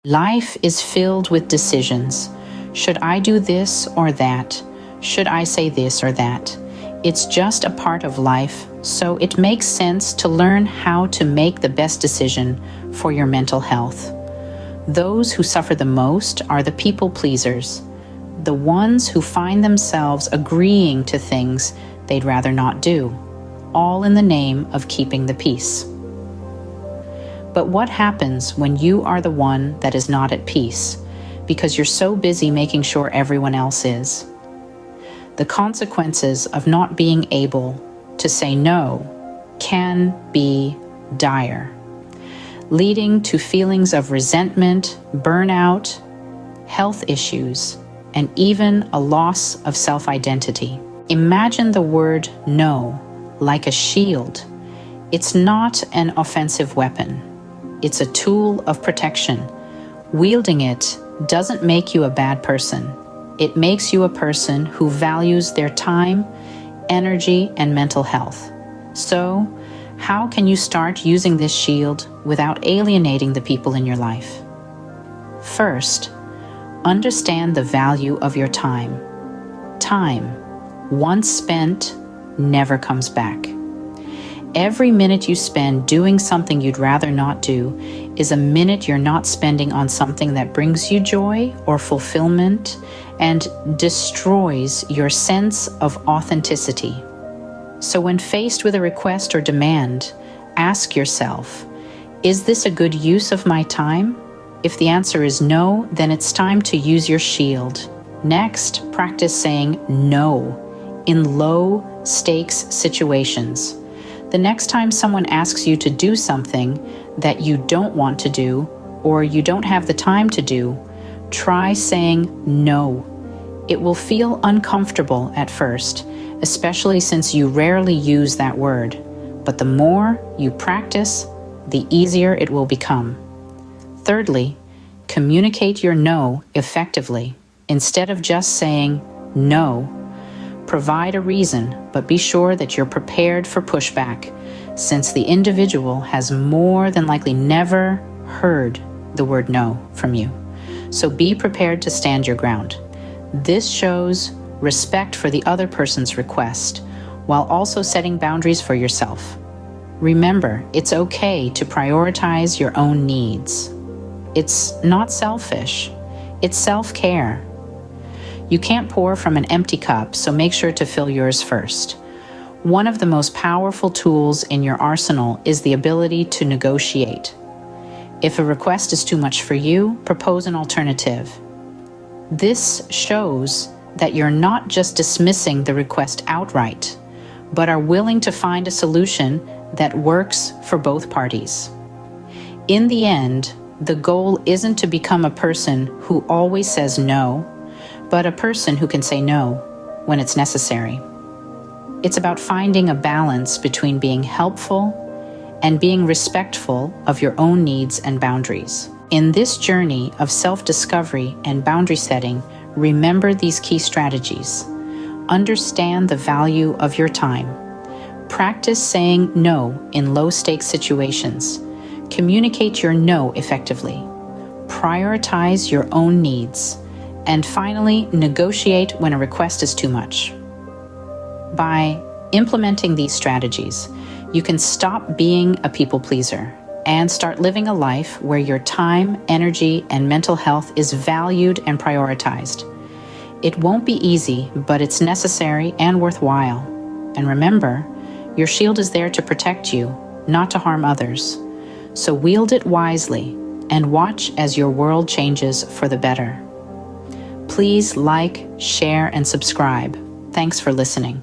Life is filled with decisions. Should I do this or that? Should I say this or that? It's just a part of life, so it makes sense to learn how to make the best decision for your mental health. Those who suffer the most are the people pleasers, the ones who find themselves agreeing to things they'd rather not do, all in the name of keeping the peace. But what happens when you are the one that is not at peace because you're so busy making sure everyone else is? The consequences of not being able to say no can be dire, leading to feelings of resentment, burnout, health issues, and even a loss of self-identity. Imagine the word no like a shield. It's not an offensive weapon. It's a tool of protection. Wielding it doesn't make you a bad person. It makes you a person who values their time, energy, and mental health. So, how can you start using this shield without alienating the people in your life? First, understand the value of your time. Time, once spent, never comes back. Every minute you spend doing something you'd rather not do is a minute you're not spending on something that brings you joy or fulfillment and destroys your sense of authenticity. So when faced with a request or demand, ask yourself, is this a good use of my time? If the answer is no, then it's time to use your shield. Next, practice saying no in low-stakes situations. The next time someone asks you to do something that you don't want to do or you don't have the time to do, try saying no. It will feel uncomfortable at first, especially since you rarely use that word. But the more you practice, the easier it will become. Thirdly, communicate your no effectively. Instead of just saying no, provide a reason, but be sure that you're prepared for pushback, since the individual has more than likely never heard the word no from you. So be prepared to stand your ground. This shows respect for the other person's request, while also setting boundaries for yourself. Remember, it's okay to prioritize your own needs. It's not selfish, it's self-care. You can't pour from an empty cup, so make sure to fill yours first. One of the most powerful tools in your arsenal is the ability to negotiate. If a request is too much for you, propose an alternative. This shows that you're not just dismissing the request outright, but are willing to find a solution that works for both parties. In the end, the goal isn't to become a person who always says no, but a person who can say no when it's necessary. It's about finding a balance between being helpful and being respectful of your own needs and boundaries. In this journey of self-discovery and boundary setting, remember these key strategies. Understand the value of your time. Practice saying no in low-stakes situations. Communicate your no effectively. Prioritize your own needs. And finally, negotiate when a request is too much. By implementing these strategies, you can stop being a people pleaser and start living a life where your time, energy, and mental health is valued and prioritized. It won't be easy, but it's necessary and worthwhile. And remember, your shield is there to protect you, not to harm others. So wield it wisely and watch as your world changes for the better. Please like, share, and subscribe. Thanks for listening.